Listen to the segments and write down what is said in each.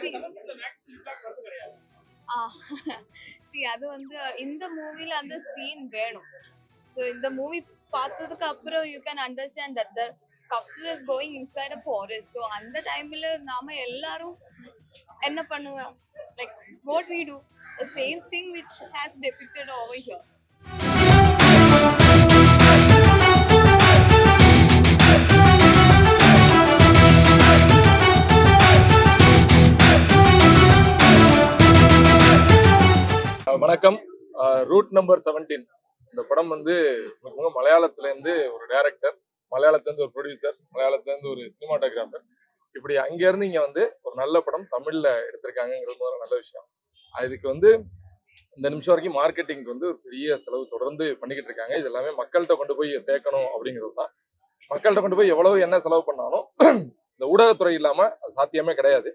see, see அது வந்து இந்த மூவில அந்த சீன் வேணும். So இந்த மூவி பார்த்ததுக்கு அப்புறம் you can understand that the couple is going inside a forest. So அந்த டைம்ல நாம எல்லாரும் என்ன பண்ணுவோம்? Like what we do, the same thing which has depicted over here. வணக்கம். ரூட் நம்பர் 17 இந்த படம் வந்து மலையாளத்துலேருந்து ஒரு டைரக்டர், மலையாளத்துலேருந்து ஒரு ப்ரொடியூசர், மலையாளத்துலேருந்து ஒரு சினிமாட்டோகிராஃபர், இப்படி அங்கேருந்து இங்கே வந்து ஒரு நல்ல படம் தமிழில் எடுத்திருக்காங்கிறது ஒரு நல்ல விஷயம். இதுக்கு வந்து இந்த நிமிஷம் வரைக்கும் மார்க்கெட்டிங்க்கு வந்து ஒரு பெரிய செலவு தொடர்ந்து பண்ணிக்கிட்டு இருக்காங்க. இது எல்லாமே மக்கள்கிட்ட கொண்டு போய் சேர்க்கணும் அப்படிங்கிறது தான். மக்கள்கிட்ட கொண்டு போய் எவ்வளவு என்ன செலவு பண்ணாலும் இந்த ஊடகத்துறை இல்லாமல் அது சாத்தியமே கிடையாது.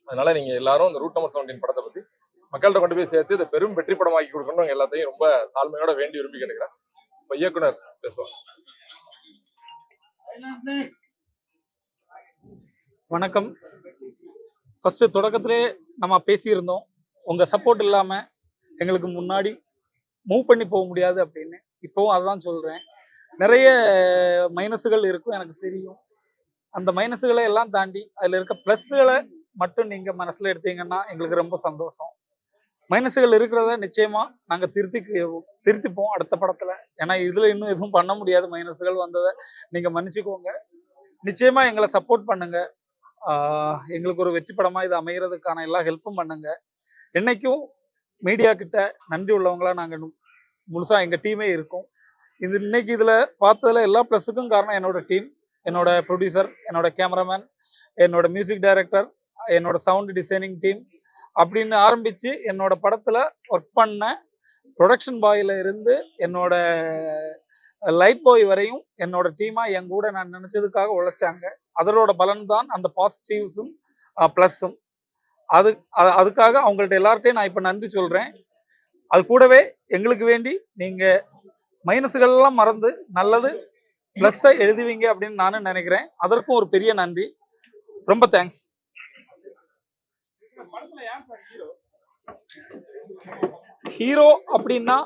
அதனால நீங்கள் எல்லாரும் இந்த ரூட் நம்பர் 17 படத்தை பற்றி மக்கள்கிட்ட கொண்டு போய் சேர்த்து இதை பெரும் வெற்றி படமாக்கி கொடுக்கணும் எல்லாத்தையும் ரொம்ப தாழ்மையோட வேண்டி விரும்பி கேட்கிறேன். இப்ப இயக்குனர் பேசுவாங்க. வணக்கம். ஃபர்ஸ்ட் தொடக்கத்திலே நம்ம பேசியிருந்தோம், உங்க சப்போர்ட் இல்லாம எங்களுக்கு முன்னாடி மூவ் பண்ணி போக முடியாது அப்படின்னு. இப்போவும் அதுதான் சொல்றேன். நிறைய மைனஸுகள் இருக்கும் எனக்கு தெரியும். அந்த மைனஸுகளை எல்லாம் தாண்டி அதுல இருக்க பிளஸ்களை மட்டும் நீங்க மனசுல எடுத்தீங்கன்னா எங்களுக்கு ரொம்ப சந்தோஷம். மைனஸுகள் இருக்கிறத நிச்சயமா நாங்க திருத்திப்போம் அடுத்த படத்துல. ஏன்னா இதுல இன்னும் எதுவும் பண்ண முடியாது. மைனஸுகள் வந்ததை நீங்க மன்னிச்சுக்கோங்க. நிச்சயமா எங்களை சப்போர்ட் பண்ணுங்க. எங்களுக்கு ஒரு வெற்றி படமா இது அமைகிறதுக்கான எல்லா ஹெல்ப்பும் பண்ணுங்க. என்னைக்கும் மீடியா கிட்ட நன்றி உள்ளவங்களா நாங்க முழுசா எங்க டீமே இருக்கும். இன்னைக்கு இதுல பார்த்ததுல எல்லா பிளஸுக்கும் காரணம் என்னோட டீம், என்னோட ப்ரொடியூசர், என்னோட கேமராமேன், என்னோட மியூசிக் டைரக்டர், என்னோட சவுண்ட் டிசைனிங் டீம் அப்படின்னு ஆரம்பிச்சு என்னோட படத்துல ஒர்க் பண்ண ப்ரொடக்ஷன் பாயில இருந்து என்னோட லைட் பாய் வரையும் என்னோட டீமா என் கூட நான் நினைச்சதுக்காக உழைச்சாங்க. அதனோட பலன் தான் அந்த பாசிட்டிவ்ஸும் பிளஸும். அதுக்காக அவங்கள்ட்ட எல்லார்ட்டையும் நான் இப்ப நன்றி சொல்றேன். அது கூடவே எங்களுக்கு வேண்டி நீங்க மைனஸுகள் எல்லாம் மறந்து நல்லது பிளஸ்ஸை எழுதுவீங்க அப்படின்னு நானும் நினைக்கிறேன். அதற்கும் ஒரு பெரிய நன்றி. ரொம்ப தேங்க்ஸ். ஹீரோ அப்படின்னா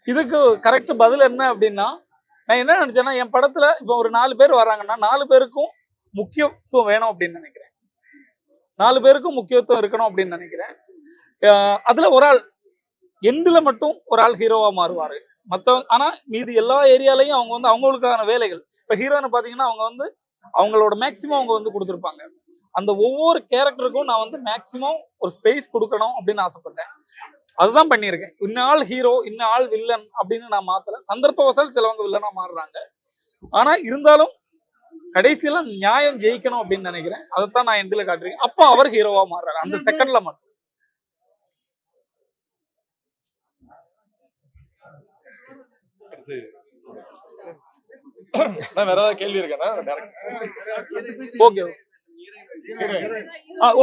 இதுக்கு கரெக்ட் பதில் என்ன அப்படின்னா, நான் என்ன நினைச்சேன்னா என் படத்துல இப்ப ஒரு 4 பேர் வராங்கன்னா 4 பேருக்கும் முக்கியத்துவம் வேணும் அப்படின்னு நினைக்கிறேன். 4 பேருக்கும் முக்கியத்துவம் இருக்கணும் அப்படின்னு நினைக்கிறேன். அதுல ஒரு ஆள் எண்டில் மட்டும் ஒரு ஆள் ஹீரோவா மாறுவாரு. மற்றவங்க ஆனா மீதி எல்லா ஏரியாலையும் அவங்க வந்து அவங்களுக்கான வேலைகள். இப்ப ஹீரோன்னு பாத்தீங்கன்னா அவங்க வந்து அவங்களோட மேக்சிமம் அவங்க வந்து கொடுத்துருப்பாங்க. அந்த ஒவ்வொரு கேரக்டருக்கும் நான் வந்து மேக்சிமம் ஒரு ஸ்பேஸ் கொடுக்கணும் அப்படின்னு ஆசைப்பட்டேன். அதுதான் பண்ணியிருக்கேன். இன்ன ஆள் ஹீரோ, இன்ன ஆள் வில்லன் அப்படின்னு நான் மாத்தல. சந்தர்ப்பவசால் சிலவங்க வில்லனா மாறுறாங்க. ஆனா இருந்தாலும் கடைசியில நியாயம் ஜெயிக்கணும் அப்படின்னு நினைக்கிறேன். அதைத்தான் நான் எண்டில் காட்டுறேன். அப்போ அவர் ஹீரோவா மாறுறாரு அந்த செகண்ட்ல மட்டும். வேற ஏதாவது கேள்வி இருக்கா? Okay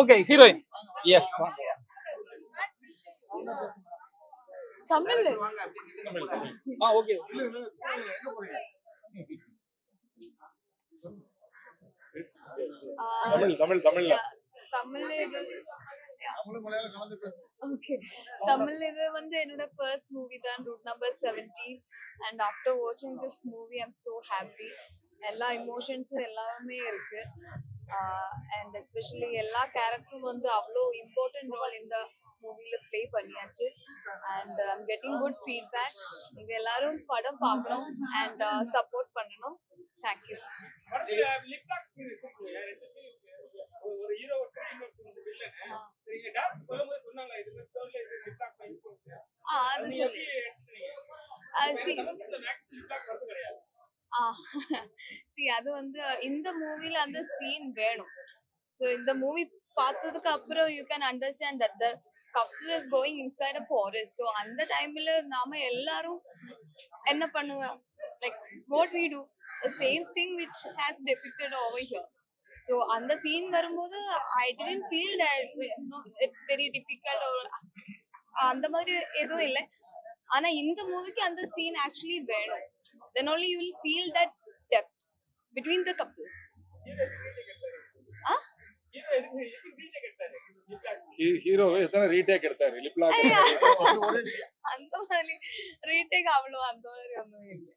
okay. ஹீரோயின் எஸ் தமிழ்ல ஓகே. தமிழ் இது வந்து என்னோட ஃபர்ஸ்ட் மூவி தான் root number 17 and after watching this movie I'm so happy. எல்லா எமோஷன்ஸும் எல்லாமே இருக்கு. and especially எல்லா கேரக்டரும் வந்து அவ்வளோ இம்பார்ட்டன்ட் ரோல் இந்த மூவில ப்ளே பண்ணியாச்சு. and I'm getting good feedback. நீங்க எல்லாரும் படம் பார்க்கணும் and சப்போர்ட் பண்ணணும். Thank you. அது வந்து இந்த மூவில அந்த சீன் வேணும். So இந்த மூவி பார்த்ததுக்கு அப்புறம் you can understand that the couple is going inside a forest. So அந்த டைம்ல நாம எல்லாரும் என்ன பண்ணுவோம்? Like what we do, the same thing which has depicted over here. So அந்த சீன் வரும்போது I didn't feel that it's very difficult அந்த மாதிரி எதுவும் இல்லை. ஆனா இந்த மூவிக்கு அந்த சீன் ஆக்சுவலி வேணும். தென் only you will feel that depth between the couples. ஹீரோவை எத்தனை ரீடேக் எடுத்தாரு லிப்லாக் அந்த மாதிரி ரீடேக் அவ்வளோ அந்த மாதிரி ஒன்றும் இல்லை.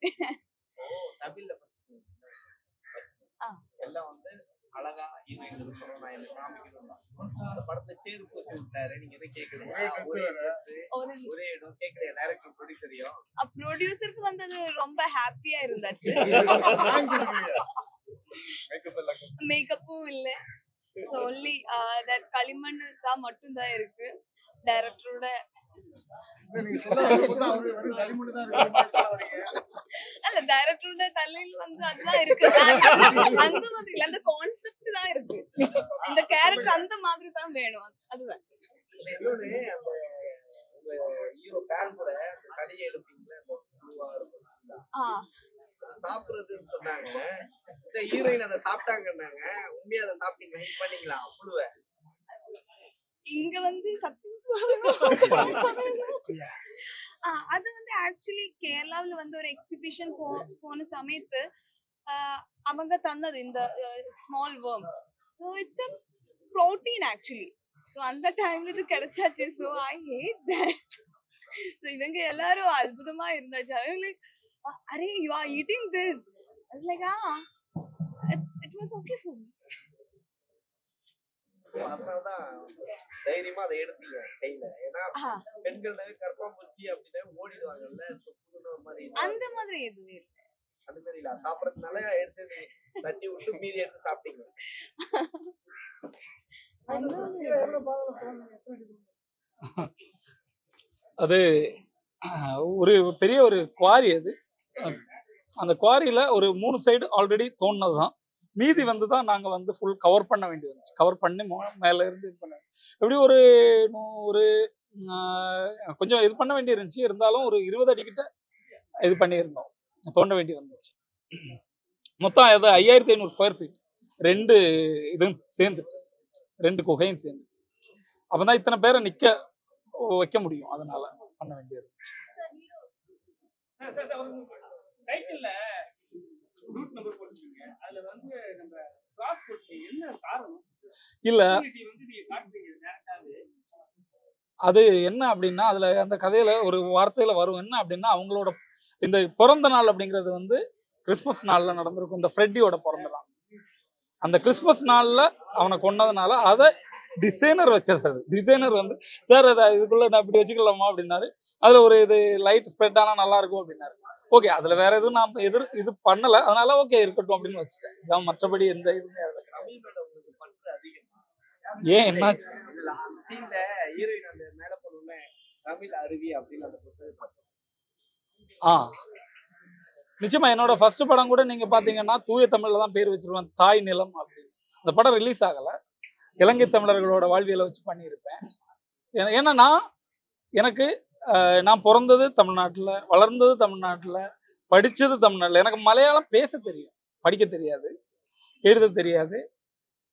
தமிழ்ல எல்லாம் வந்து அழகா ஹீரோயின் இருக்கணும், நான் என்ன காமிக்கணும். அந்த படத்தை சேரு பூசி விட்டாரு. நீங்க எதை கேட்கலையா? ஒரே இடம் கேட்கலையா? டைரக்டர் ப்ரொடியூசரையும் ப்ரொடியூசருக்கு வந்து அது ரொம்ப ஹாப்பியா இருந்துச்சு. மேக்கப்பும் இல்லை. ஒன்லி தட் களிமண் தான் மட்டும் தான் இருக்கு. டைரக்டரோட அல்ல, டைரக்டரோட தலையில வந்து அதுதான் இருக்கு. அந்த மாதிரி இல்ல, அந்த கான்செப்ட் தான் இருக்கு. இந்த கேரக்டர் அந்த மாதிரி தான் வேணும். அதுதான் ஹீரோ ஃபேன் கூட கடையை எடுப்பீங்களா? சாப்பிடுறதுன்னு சொன்னாங்க. ஹீரோயின் அதை சாப்பிட்டாங்கன்னாங்க. உண்மையா அதை சாப்பிட்டீங்களா? ஹெல்ப் பண்ணீங்களா புழுவ? இங்க வந்து சத்தியம் அது வந்து ஆக்சுவலி கேரளாவில் வந்து ஒரு எக்ஸிபிஷன் போன சமயத்து அவங்க தந்தது இந்த small worm. So it's a protein actually. So அந்த டைம்ல இது கிடைச்சாச்சு. So I hate that. So இவங்க எல்லாரும் அற்புதமா இருந்தாச்சு. அவங்க லைக் அரே you are eating this. Like it was okay for me. அதனாலதான் தைரியமா அதை எடுத்தீங்க கையில. ஏன்னா பெண்கள்னாவே கர்ப்பாம்பூச்சி அப்படின்னா ஓடிடுவாங்கல்ல. அந்த மாதிரி எதுவும் இல்லை. அந்த மாதிரி இல்ல, சாப்பிடறதுனால எடுத்து தட்டி விட்டு மீதி எடுத்து சாப்பிட்டீங்க. அது ஒரு பெரிய ஒரு குவாரி. அது அந்த குவாரியில ஒரு 3 சைடு ஆல்ரெடி தோணுனதுதான். மீதி வந்து தான் நாங்கள் வந்து ஃபுல் கவர் பண்ண வேண்டியது இருந்துச்சு. கவர் பண்ணி மேலே இருந்து இது பண்ண எப்படி ஒரு கொஞ்சம் இது பண்ண வேண்டி இருந்துச்சு. இருந்தாலும் ஒரு 20 அடிக்கிட்ட இது பண்ணியிருந்தோம், தோண்ட வேண்டி வந்துச்சு. மொத்தம் அது 5500 ஸ்கொயர் ஃபீட். 2 இதுவும் சேர்ந்துட்டு, 2 குகையும் சேர்ந்துட்டு. அப்போ தான் இத்தனை பேரை நிற்க வைக்க முடியும். அதனால பண்ண வேண்டி இருந்துச்சு. இல்ல அது என்ன அப்படின்னா, அதுல அந்த கதையில ஒரு வார்த்தையில வரும். என்ன அப்படின்னா, அவங்களோட இந்த பிறந்த நாள் அப்படிங்கிறது வந்து கிறிஸ்மஸ் நாள்ல நடந்திருக்கும். இந்த ஃப்ரெட்டியோட பிறந்த நாள். அந்த கிறிஸ்மஸ் நாள்ல அவனை கொன்னதுனால அதை டிசைனர் வச்சது. அது டிசைனர் வந்து சார் அதை இதுக்குள்ள நான் இப்படி வச்சுக்கலாமா அப்படின்னாரு. அதுல ஒரு இது லைட் ஸ்ப்ரெட் ஆனா நல்லா இருக்கும் அப்படின்னாரு. ஓகே, அதுல வேற எதுவும் நான் இது பண்ணல, அதனால ஓகே இருக்கட்டும் அப்படின்னு வச்சுட்டேன். இதான், மற்றபடி எந்த இதுவுமே அதுல. ஏன் என்னாச்சு? நிச்சயமா என்னோட ஃபர்ஸ்ட் படம் கூட நீங்க பாத்தீங்கன்னா தூய தமிழ்ல தான் பேர் வச்சிருவேன், தாய் நிலம் அப்படின்னு. அந்த படம் ரிலீஸ் ஆகல. இலங்கை தமிழர்களோட வாழ்வியலை வச்சு பண்ணியிருப்பேன். ஏன்னா எனக்கு நான் பிறந்தது தமிழ்நாட்டில், வளர்ந்தது தமிழ்நாட்டில், படித்தது தமிழ்நாட்டில். எனக்கு மலையாளம் பேச தெரியும், படிக்க தெரியாது, எழுத தெரியாது.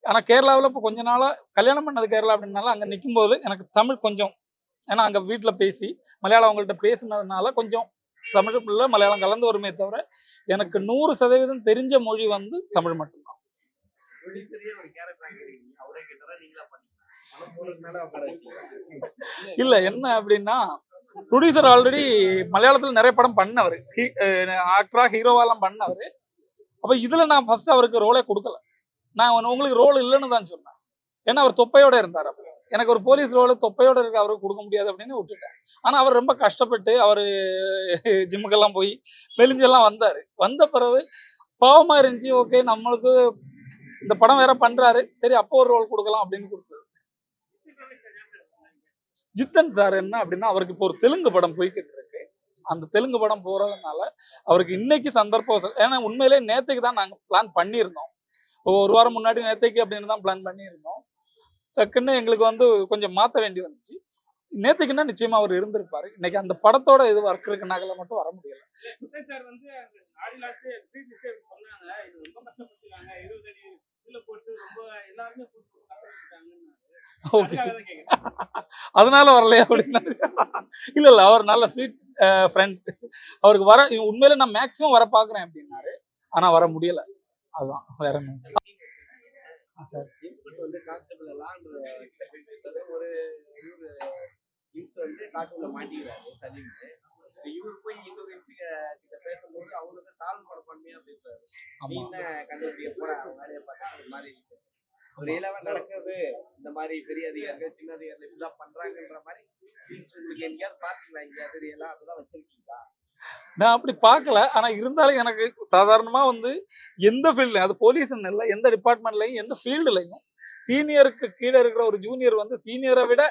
ஆனால் கேரளாவில் இப்போ கொஞ்ச நாளாக கல்யாணம் பண்ணது கேரளா அப்படின்னால அங்கே நிற்கும்போது எனக்கு தமிழ் கொஞ்சம், ஏன்னா அங்கே வீட்டில் பேசி மலையாளம் அவங்கள்ட்ட பேசுனதுனால கொஞ்சம் தமிழுக்குள்ள மலையாளம் கலந்து வருமே தவிர எனக்கு 100% தெரிஞ்ச மொழி வந்து தமிழ் மட்டும்தான். இல்ல என்ன அப்படின்னா, ப்ரொடியூசர் ஆல்ரெடி மலையாளத்துல நிறைய படம் பண்ணவர், ஆக்டரா ஹீரோவாலாம் பண்ணவர். அப்ப இதுல நான் ஃபர்ஸ்ட் அவருக்கு ரோலே கொடுக்கல. நான் உங்களுக்கு ரோல் இல்லைன்னு தான் சொன்னேன். ஏன்னா அவர் தொப்பையோட இருந்தார். அப்போ எனக்கு ஒரு போலீஸ் ரோல் தொப்பையோட இருக்க அவருக்கு கொடுக்க முடியாது அப்படின்னு விட்டுட்டேன். ஆனா அவர் ரொம்ப கஷ்டப்பட்டு அவர் ஜிம்முக்கெல்லாம் போய் மெலிஞ்செல்லாம் வந்தாரு. வந்த பிறகு பாவமா இருந்துச்சு. ஓகே, நம்மளுக்கு இந்த படம் வேற பண்றாரு, சரி அப்போ ஒரு ரோல் கொடுக்கலாம் அப்படின்னு கொடுத்தது. ஜித்தன் சார் என்ன அப்படின்னா, அவருக்கு இப்போ ஒரு தெலுங்கு படம் போய்கிட்டு இருக்கு. அந்த தெலுங்கு படம் போறதுனால அவருக்கு இன்னைக்கு சந்தர்ப்பம். ஏன்னா உண்மையிலே நேற்றுக்கு தான் நாங்கள் பிளான் பண்ணியிருந்தோம். ஒரு வாரம் முன்னாடி நேற்றுக்கு அப்படின்னு தான் பிளான் பண்ணியிருந்தோம். டக்குன்னு எங்களுக்கு வந்து கொஞ்சம் மாற்ற வேண்டி வந்துச்சு. நேற்றுக்குன்னா நிச்சயமா அவர் இருந்திருப்பாரு. இன்னைக்கு அந்த படத்தோட இது ஒர்க் இருக்குனால மட்டும் வர முடியல. ஓகே, அதனால வரலையா அப்படின்னா இல்ல இல்ல, அவர் நல்ல ஸ்வீட் ஃப்ரெண்ட். அவருக்கு வர உண்மையில நான் மேக்ஸிமம் வர பாக்குறேன் அப்படின்னாரு, ஆனா வர முடியல. அதுதான், வேற என்ன சார். இன்ஸ்பெக்டர் வந்து கான்ஸ்டபிள் எல்லாம் ஒரு இவரு இன்ஸ் வந்து காட்டுக்குள்ள மாட்டிக்கிறாரு சலீம்னு. இவரு போய் இன்னொரு கிட்ட பேசும்போது அவருக்கு தாழ்வு மனப்பான்மையா பேசுறாரு. நீ என்ன கண்டுபிடிக்க போற வேலையை பார்த்தா ஒரு மாதிரி ஒரு இலவன் நடக்குது, இந்த மாதிரி பெரிய அதிகாரிகள் சின்ன அதிகாரிகள் இப்படிதான் பண்றாங்கன்ற மாதிரி உங்களுக்கு எங்கேயாவது பாத்தீங்களா? எங்கேயாவது ரியலா அதெல்லாம் வச்சிருக்கீங்களா? நான் அப்படி பார்க்கல. ஆனா இருந்தாலும் எனக்கு சாதாரணமா வந்து எந்த ஃபீல்ட்லையும், அது போலீஸ்ன்னு இல்லை, எந்த டிபார்ட்மெண்ட்லையும் எந்த ஃபீல்டுலையும் சீனியருக்கு கீழே இருக்கிற ஒரு ஜூனியர் வந்து சீனியரை விட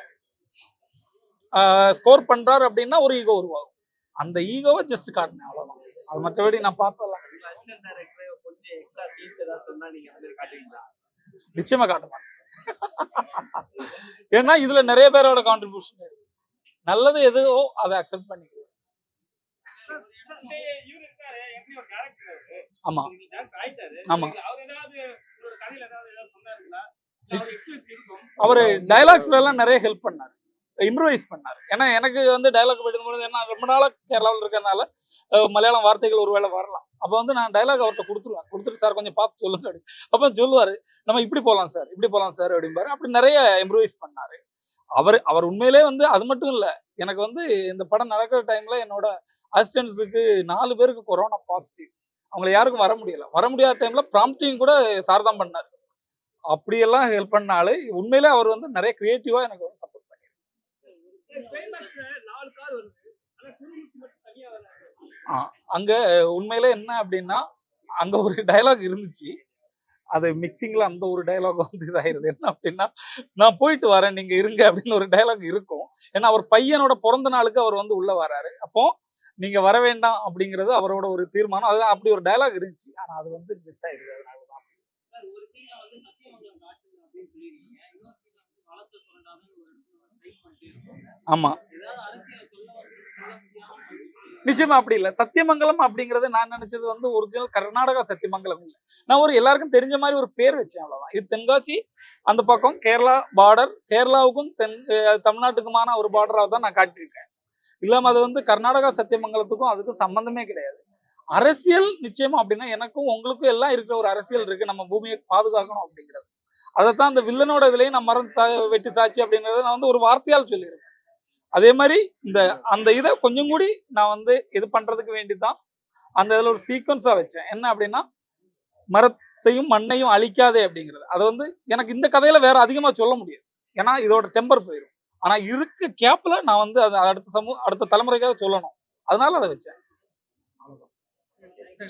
ஸ்கோர் பண்றாரு அப்படின்னா ஒரு ஈகோ உருவாகும். அந்த ஈகோவை ஜஸ்ட் காட்டினேன், அவ்வளவுதான். அது மற்றபடி நான் பார்த்தலாம் அசிஸ்டன்ட் டைரக்டர் கொஞ்சம் எக்ஸ்ட்ரா சீன்ஸ் ஏதாவது சொன்னா நீங்க அந்த மாதிரி காட்டுவீங்களா? நிச்சயமா காட்ட மாட்டேன். ஏன்னா இதுல நிறைய பேரோட கான்ட்ரிபியூஷன் இருக்கு. நல்லது எதுவோ அதை அக்செப்ட் பண்ணிக்கிறேன். ஆமா ஆமா, அவரு டைலாக்ஸ்ல எல்லாம் நிறைய ஹெல்ப் பண்ணாரு, இம்ப்ரூவைஸ் பண்ணாரு. ஏன்னா எனக்கு வந்து டைலாக் படிக்கும்போது என்ன, ரொம்ப நாளா கேரளாவில் இருக்கிறதுனால மலையாளம் வார்த்தைகள் ஒருவேளை வரலாம். அப்போ வந்து நான் டைலாக் அவர்கிட்ட கொடுத்துட்டு சார் கொஞ்சம் பார்த்து சொல்லுங்க அப்படி. அப்போ சொல்லுவாரு, நம்ம இப்படி போகலாம் சார், இப்படி போகலாம் சார் அப்படிம்பாரு. அப்படி நிறைய இம்ப்ரூவைஸ் பண்ணாரு. அவர் உண்மையிலே வந்து அது மட்டும் இல்லை, எனக்கு வந்து இந்த படம் நடக்கிற டைம்ல என்னோட அசிஸ்டன்ஸுக்கு 4 பேருக்கு கொரோனா பாசிட்டிவ். அவங்களை யாருக்கும் வர முடியாத டைம்ல ப்ராம்ப்டிங் கூட சார் தான் பண்ணாரு. அப்படியெல்லாம் ஹெல்ப் பண்ணாலு உண்மையிலே அவர் வந்து நிறைய கிரியேட்டிவா எனக்கு வந்து சப்போர்ட் பண்ணி. அங்க உண்மையிலே என்ன அப்படின்னா, அங்க ஒரு டைலாக் இருந்துச்சு, அது மிக்சிங்ல அந்த ஒரு டைலாக் வந்து இதாயிருது. என்ன அப்படின்னா, நான் போயிட்டு வரேன் நீங்க இருங்க அப்படின்னு ஒரு டைலாக் இருக்கும். ஏன்னா அவர் பையனோட பிறந்த நாளுக்கு அவர் வந்து உள்ள வராரு. அப்போ நீங்க வர வேண்டாம் அப்படிங்கிறது அவரோட ஒரு தீர்மானம். அது அப்படி ஒரு டைலாக் இருந்துச்சு, ஆனா அது வந்து மிஸ் ஆயிருது. அதனாலதான். ஆமா, நிச்சயமா அப்படி இல்ல. சத்தியமங்கலம் அப்படிங்கறது நான் நினைச்சது வந்து ஒரிஜினல் கர்நாடகா சத்தியமங்கலம் இல்ல. நான் ஒரு எல்லாருக்கும் தெரிஞ்ச மாதிரி ஒரு பேர் வச்சேன், அவ்வளவுதான். இது தென்காசி, அந்த பக்கம் கேரளா பார்டர், கேரளாவுக்கும் தமிழ்நாட்டுக்குமான ஒரு பார்டராக தான் நான் காட்டியிருக்கேன். இல்லாம அது வந்து கர்நாடகா சத்தியமங்கலத்துக்கும் அதுக்கும் சம்பந்தமே கிடையாது. அரசியல் நிச்சயமா அப்படின்னா எனக்கும் உங்களுக்கும் எல்லாம் இருக்கிற ஒரு அரசியல் இருக்கு, நம்ம பூமியை பாதுகாக்கணும் அப்படிங்கிறது. அதைத்தான் அந்த வில்லனோட இதுலயும் நான் மரம் வெட்டி சாட்சி அப்படிங்கறத நான் வந்து ஒரு வார்த்தையால் சொல்லியிருக்கேன். அதே மாதிரி அந்த இதை கொஞ்சம் கூடி நான் வந்து இது பண்றதுக்கு வேண்டிதான் அந்த இதுல ஒரு சீக்வன்ஸா வச்சேன். என்ன அப்படின்னா, மரத்தையும் மண்ணையும் அழிக்காதே அப்படிங்கிறது. அதை வந்து எனக்கு இந்த கதையில வேற அதிகமா சொல்ல முடியாது, ஏன்னா இதோட டெம்பர் போயிடும். ஆனா இருக்க கேப்ல நான் வந்து அதை அடுத்த தலைமுறைக்காக சொல்லணும், அதனால அதை வச்சேன்.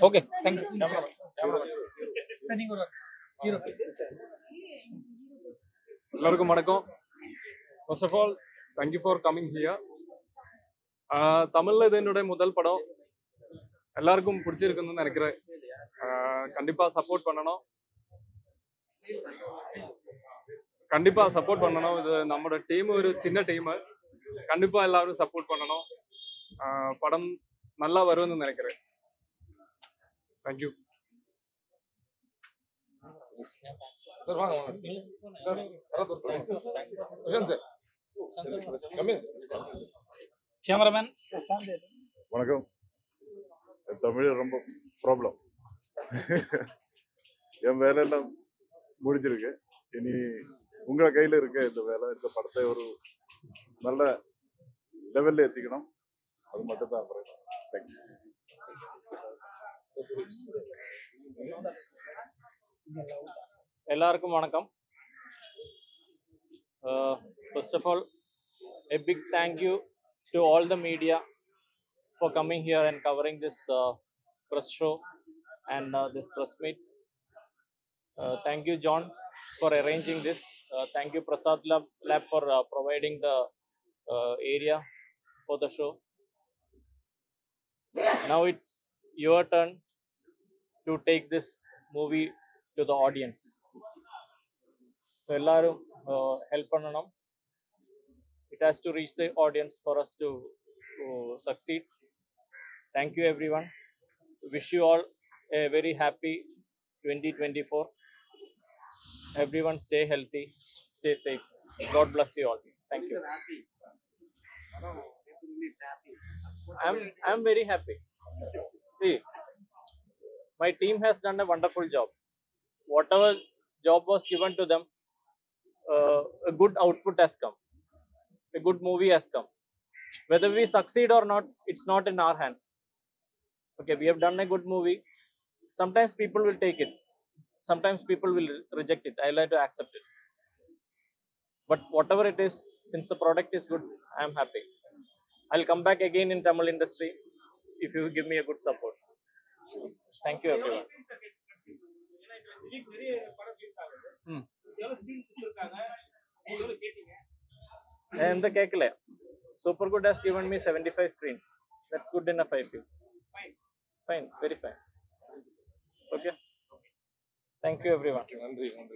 Okay, thank you. எல்லாருக்கும் வணக்கம். First of all thank you for coming here. தமிழ்ல இது என்னுடைய முதல் படம். எல்லாருக்கும் பிடிச்சிருக்குன்னு நினைக்கிறேன். கண்டிப்பா சப்போர்ட் பண்ணணும், இது நம்மளோட டீம் ஒரு சின்ன டீம், கண்டிப்பா எல்லாரும் சப்போர்ட் பண்ணணும். படம் நல்லா வரும்னு நினைக்கிறேன். Thank you sir. வாங்க சார். கேமராமேன் வணக்கம். தமிழ் ரொம்ப ப்ராப்ளம். என் வேலையெல்லாம் முடிஞ்சிருக்கு. இனி உங்களை கையில் இருக்க இந்த வேலை, இந்த படத்தை ஒரு நல்ல லெவல்ல எத்திக்கணும், அது மட்டும் தான். தேங்க்யூ. எல்லாருக்கும் வணக்கம். First of all, a big thank you to all the media for coming here and covering this press show and this press meet. Thank you, John, for arranging this. Thank you, Prasad Lab for providing the area for the show. Now it's your turn to take this movie to the audience. So ellarum help pananum. It has to reach the audience for us to succeed. Thank you everyone. Wish you all a very happy 2024. Everyone stay healthy, stay safe. God bless you all. Thank you. happy. happy. I'm very happy. See, my team has done a wonderful job. Whatever job was given to them, a good output has come. A good movie has come. Whether we succeed or not, it's not in our hands. Okay, we have done a good movie. Sometimes people will take it. Sometimes people will reject it. I like to accept it. But whatever it is, since the product is good, I'm happy. I'll come back again in Tamil industry if you give me a good support. Thank you, everyone. எந்த கேட்கல super good has given me 75 screens. That's good enough, I feel. Fine, very fine. Okay. Thank you, everyone. நன்றி நன்றி